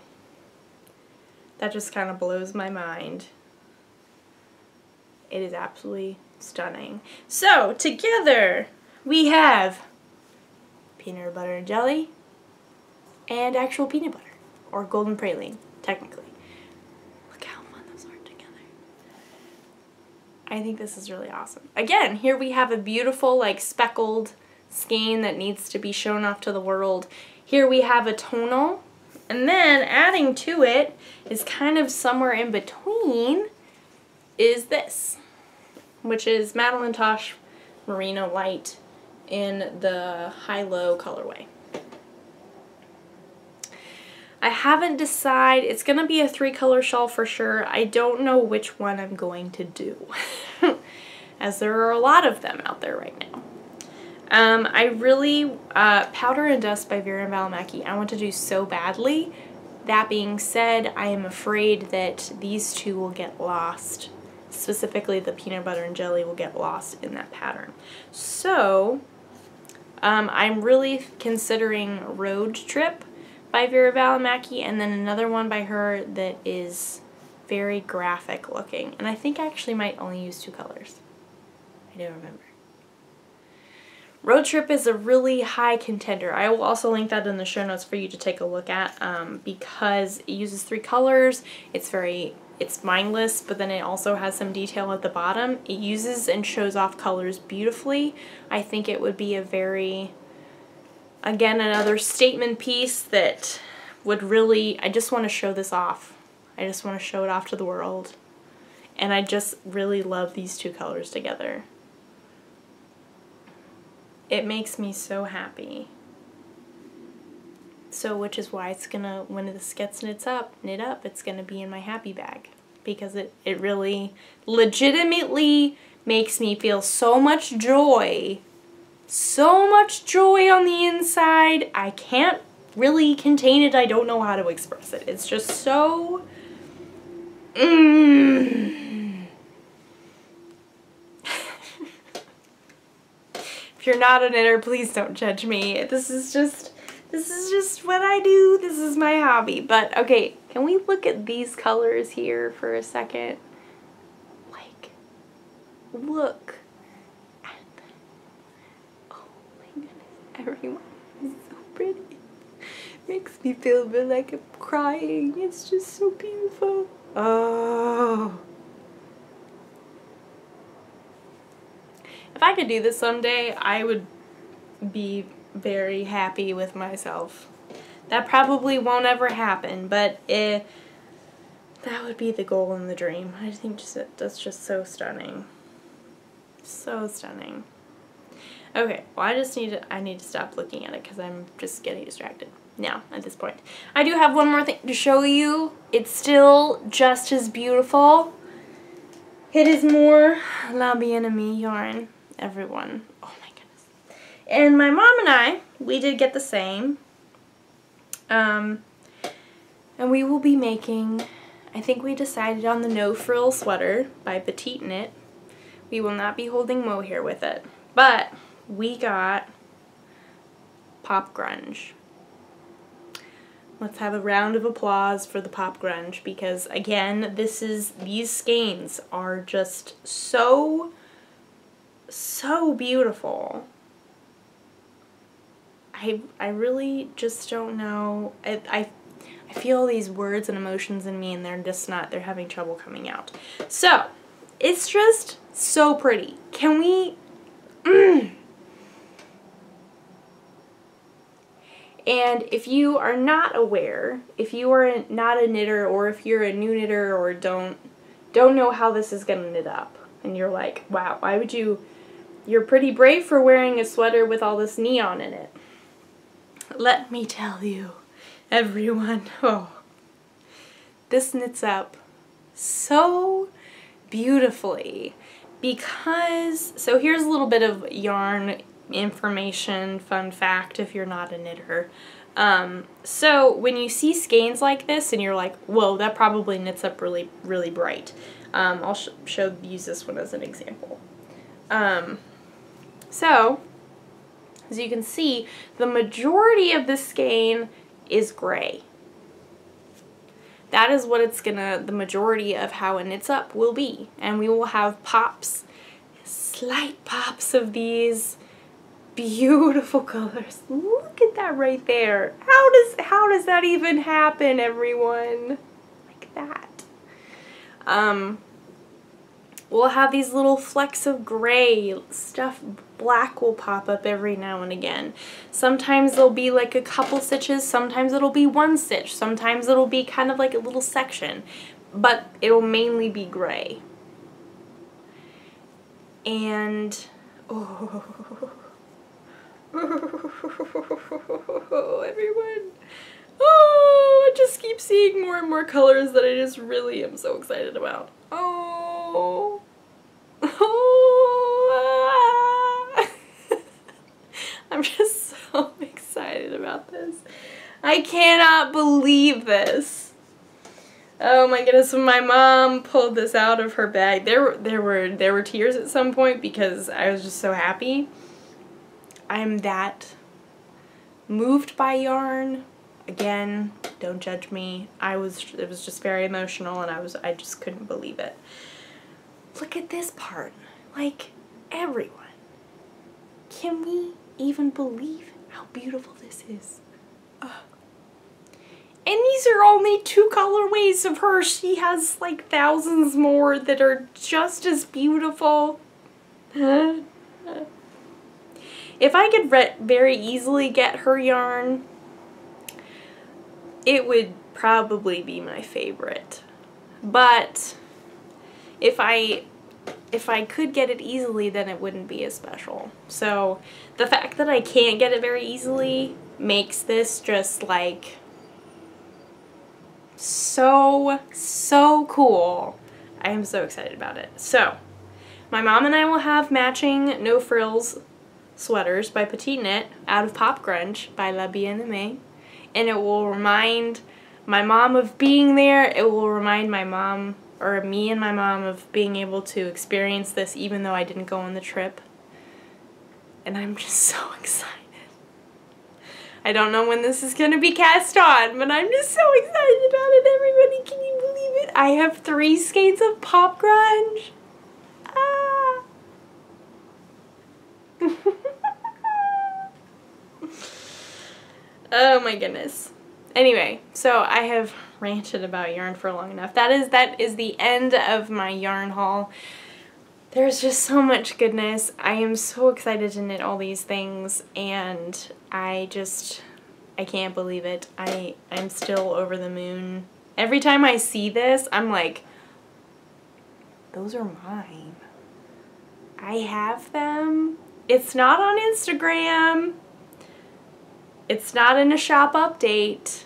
That just kind of blows my mind. It is absolutely stunning. So, together we have peanut butter and jelly and actual peanut butter, or golden praline, technically. Look how fun those are together. I think this is really awesome. Again, here we have a beautiful, like, speckled skein that needs to be shown off to the world. Here we have a tonal, and then adding to it is kind of somewhere in between is this, which is Madeline Tosh Merino Light in the high-low colorway. I haven't decided. It's going to be a 3-color shawl for sure. I don't know which one I'm going to do, as there are a lot of them out there right now. I really, Powder and Dust by Vera Valimaki, I want to do so badly. That being said, I am afraid that these two will get lost. Specifically, the peanut butter and jelly will get lost in that pattern. So, I'm really considering Road Trip by Vera Valimaki, and then another one by her that is very graphic looking. And I think I actually might only use 2 colors. I don't remember. Road Trip is a really high contender. I will also link that in the show notes for you to take a look at, because it uses 3 colors. It's mindless, but then it also has some detail at the bottom. It uses and shows off colors beautifully. I think it would be a very, again, another statement piece that would really, I just want to show this off. I just want to show it off to the world. And I just really love these 2 colors together. It makes me so happy. So, which is why it's gonna, when this gets knit up, it's gonna be in my happy bag. Because it really, legitimately makes me feel so much joy. So much joy on the inside. I can't really contain it. I don't know how to express it. It's just so... If you're not a knitter, please don't judge me. This is just what I do. This is my hobby. But okay, can we look at these colors here for a second? Like, look at them. Oh my goodness, everyone is so pretty. Makes me feel a bit like I'm crying. It's just so beautiful. Oh. If I could do this someday, I would be very happy with myself. That probably won't ever happen, but that would be the goal and the dream. I think that's just so stunning. So stunning. Okay, well I need to stop looking at it because I'm just getting distracted now at this point. I do have one more thing to show you. It's still just as beautiful. It is more La Bien-Aimée yarn. Everyone. Oh my goodness. And my mom and I, we did get the same. And we will be making, I think we decided on the No Frill Sweater by Petite Knit. We will not be holding mohair with it. But we got Pop Grunge. Let's have a round of applause for the Pop Grunge because again, these skeins are just so beautiful. I I really just don't know. I feel these words and emotions in me, and they're having trouble coming out. So, it's just so pretty. Can we... And if you are not aware, if you are not a knitter, or if you're a new knitter or don't know how this is going to knit up, and you're like, wow, why would you're pretty brave for wearing a sweater with all this neon in it. Let me tell you, everyone, this knits up so beautifully because, so here's a little bit of yarn information, fun fact if you're not a knitter. So when you see skeins like this and you're like, whoa, that probably knits up really, really bright. I'll use this one as an example. So as you can see, the majority of this skein is gray. That is what the majority of how it knits up will be. And we will have pops, slight pops of these beautiful colors. Look at that right there. How does that even happen, everyone? Like that. We'll have these little flecks of gray stuff. Black will pop up every now and again. Sometimes there'll be like a couple stitches, sometimes it'll be one stitch, sometimes it'll be kind of like a little section, but it'll mainly be gray. And everyone, I just keep seeing more and more colors that I just really am so excited about. I'm just so excited about this. I cannot believe this. Oh my goodness, when my mom pulled this out of her bag, there were tears at some point because I was just so happy. I'm that moved by yarn. Again, don't judge me. It was just very emotional, and I just couldn't believe it. Look at this part. Like, everyone. Can we even believe how beautiful this is? And these are only 2 colorways of her. She has like thousands more that are just as beautiful. If I could very easily get her yarn, it would probably be my favorite. But if I could get it easily, then it wouldn't be as special. So the fact that I can't get it very easily makes this just like so cool. I am so excited about it. So my mom and I will have matching no frills sweaters by Petite Knit out of Pop Grunge by La Bien-Aimée, and it will remind my mom of being there. It will remind my mom, or me and my mom, of being able to experience this even though I didn't go on the trip. And I'm just so excited. I don't know when this is going to be cast on, but I'm just so excited about it, everybody. Can you believe it? I have 3 skeins of Pop Grunge. Ah. Oh my goodness. Anyway, so I have ranted about yarn for long enough. That is the end of my yarn haul. There's just so much goodness. I am so excited to knit all these things, and I can't believe it. I'm still over the moon. Every time I see this, I'm like, those are mine. I have them. It's not on Instagram. It's not in a shop update.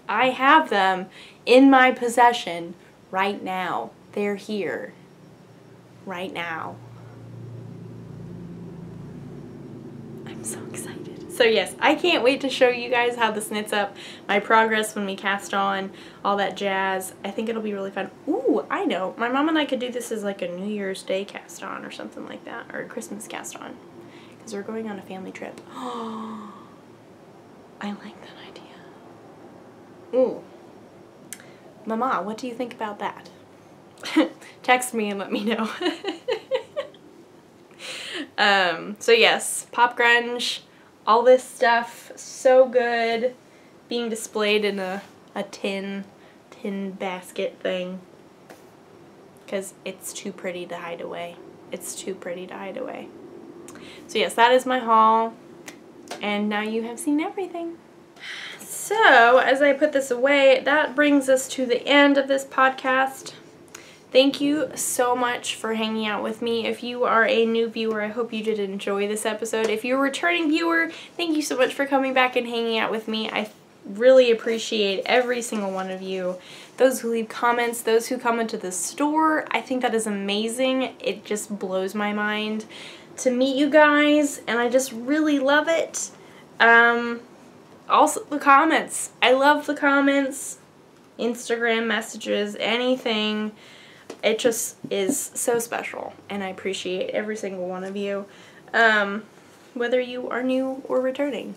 I have them in my possession right now. They're here. Right now. I'm so excited. So yes, I can't wait to show you guys how this knits up, my progress when we cast on, all that jazz. I think it'll be really fun. Ooh, I know. My mom and I could do this as like a New Year's Day cast on or something like that, or a Christmas cast on, because we're going on a family trip. Oh, I like that idea. Ooh. Mama, what do you think about that? Text me and let me know. So yes, Pop Grunge, all this stuff, so good, being displayed in a tin basket thing, because it's too pretty to hide away. It's too pretty to hide away. So yes, that is my haul, and now you have seen everything. So as I put this away, that brings us to the end of this podcast. Thank you so much for hanging out with me. If you are a new viewer, I hope you did enjoy this episode. If you're a returning viewer, thank you so much for coming back and hanging out with me. I really appreciate every single one of you. Those who leave comments, those who come into the store, I think that is amazing. It just blows my mind to meet you guys, and I just really love it. Also the comments. I love the comments, Instagram messages, anything. It just is so special, and I appreciate every single one of you, whether you are new or returning.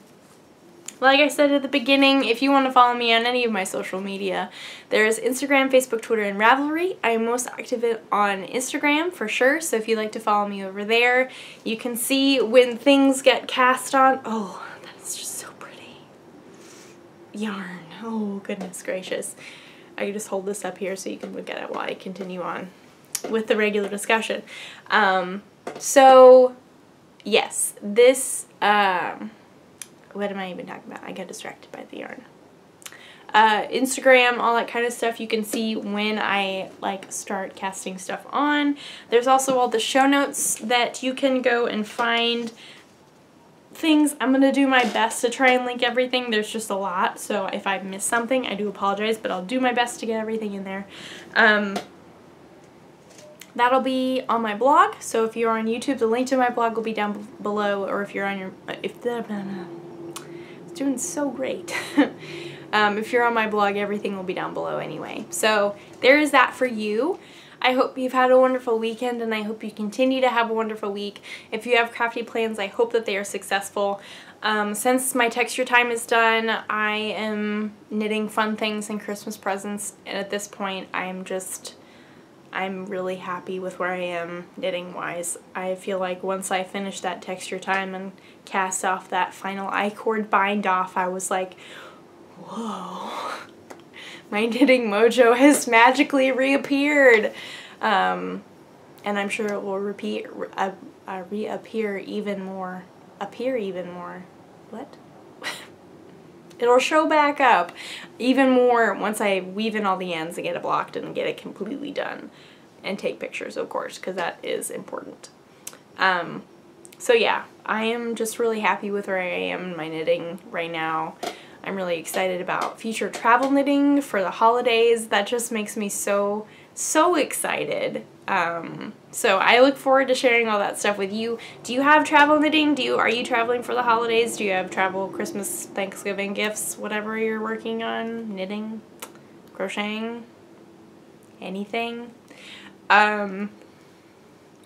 Like I said at the beginning, if you want to follow me on any of my social media, there's Instagram, Facebook, Twitter, and Ravelry. I am most active on Instagram for sure, so if you'd like to follow me over there, you can see when things get cast on. Oh, that's just so pretty. Yarn. Oh, goodness gracious. I can just hold this up here so you can look at it while I continue on with the regular discussion. So, yes, this, what am I even talking about? I got distracted by the yarn. Instagram, all that kind of stuff, you can see when I like start casting stuff on. There's also all the show notes that you can go and find things. I'm going to do my best to try and link everything. There's just a lot, so if I miss something, I do apologize, but I'll do my best to get everything in there. That'll be on my blog, so if you're on YouTube, the link to my blog will be down below, or if you're on your, it's doing so great. If you're on my blog, everything will be down below anyway. So there is that for you. I hope you've had a wonderful weekend, and I hope you continue to have a wonderful week. If you have crafty plans, I hope that they are successful. Since my texture time is done, I am knitting fun things and Christmas presents, and at this point, I'm really happy with where I am knitting-wise. I feel like once I finish that texture time and cast off that final I-cord bind off, I was like, whoa. My knitting mojo has magically reappeared. And I'm sure it will reappear even more. Appear even more. What? It'll show back up even more once I weave in all the ends and get it blocked and get it completely done. And take pictures, of course, because that is important. So yeah, I am just really happy with where I am in my knitting right now. I'm really excited about future travel knitting for the holidays. That just makes me so excited. So I look forward to sharing all that stuff with you. Do you have travel knitting? Are you traveling for the holidays? Do you have travel, Christmas, Thanksgiving gifts, whatever you're working on? Knitting? Crocheting? Anything? So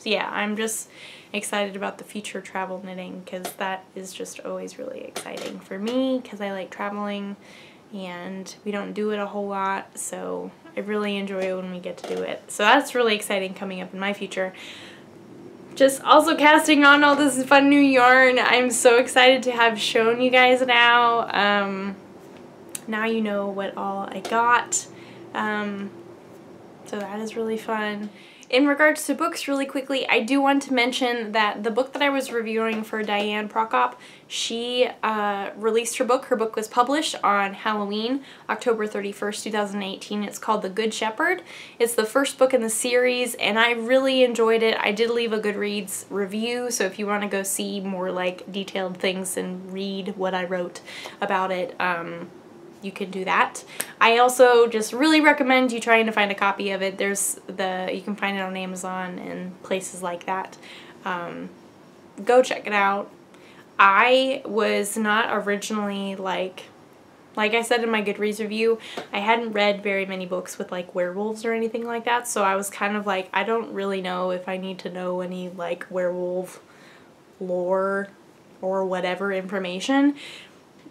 yeah, I'm just excited about the future travel knitting, because that is just always really exciting for me, because I like traveling and we don't do it a whole lot, so I really enjoy it when we get to do it. So that's really exciting coming up in my future. Just also casting on all this fun new yarn. I'm so excited to have shown you guys now. Now you know what all I got. So that is really fun. In regards to books, really quickly, I do want to mention that the book that I was reviewing for Diane Prokop, she released her book. Her book was published on Halloween, October 31st, 2018. It's called The Good Shepherd. It's the first book in the series, and I really enjoyed it. I did leave a Goodreads review, so if you want to go see more like detailed things and read what I wrote about it, you can do that. I also just really recommend you trying to find a copy of it. You can find it on Amazon and places like that. Go check it out. I was not originally like I said in my Goodreads review, I hadn't read very many books with like werewolves or anything like that, so I was kind of like, I don't really know if I need to know any like werewolf lore or whatever information.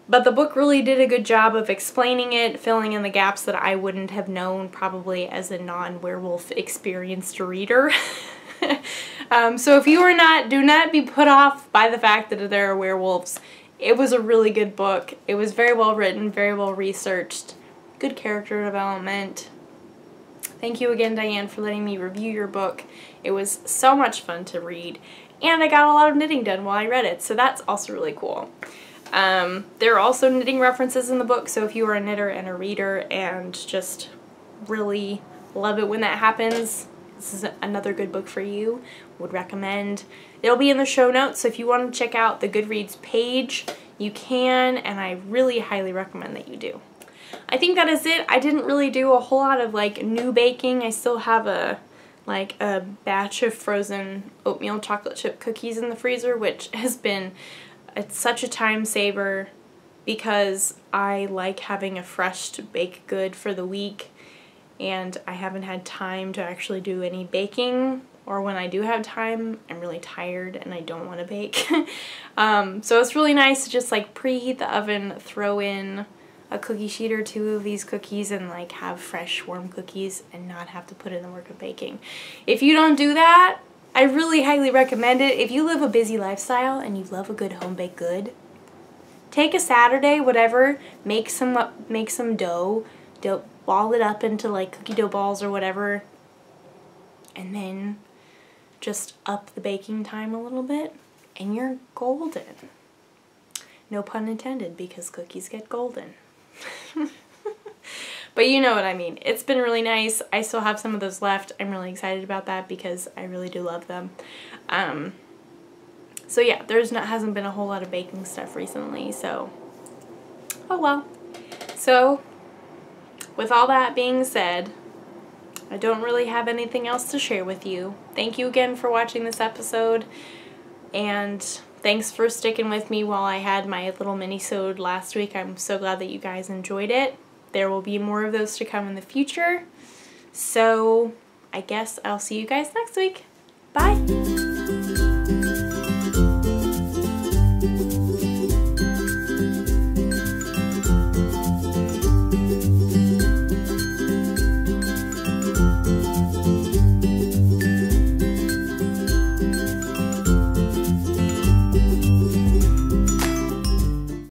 But the book really did a good job of explaining it, filling in the gaps that I wouldn't have known probably as a non-werewolf experienced reader. So if you are not, do not be put off by the fact that there are werewolves it was a really good book. It was very well written, very well researched, good character development. Thank you again, Diane, for letting me review your book. It was so much fun to read, and I got a lot of knitting done while I read it, so that's also really cool. There are also knitting references in the book, so if you are a knitter and a reader and just really love it when that happens, this is another good book for you. Would recommend. It'll be in the show notes, so if you want to check out the Goodreads page, you can, and I really highly recommend that you do. I think that is it. I didn't really do a whole lot of like new baking. I still have a batch of frozen oatmeal chocolate chip cookies in the freezer, which has been such a time saver because I like having a fresh baked good for the week, and I haven't had time to actually do any baking, or when I do have time, I'm really tired and I don't want to bake. So it's really nice to just like preheat the oven, throw in a cookie sheet or two of these cookies, and like have fresh warm cookies and not have to put in the work of baking. If you don't do that, I really highly recommend it. If you live a busy lifestyle and you love a good home baked good, take a Saturday, whatever, make some dough, ball it up into like cookie dough balls or whatever, and then just up the baking time a little bit, and you're golden. No pun intended, because cookies get golden. But you know what I mean. It's been really nice. I still have some of those left. I'm really excited about that because I really do love them. So yeah, hasn't been a whole lot of baking stuff recently, so oh well. So with all that being said, I don't really have anything else to share with you. Thank you again for watching this episode, and thanks for sticking with me while I had my little mini-sode last week. I'm so glad that you guys enjoyed it. There will be more of those to come in the future. So I guess I'll see you guys next week. Bye!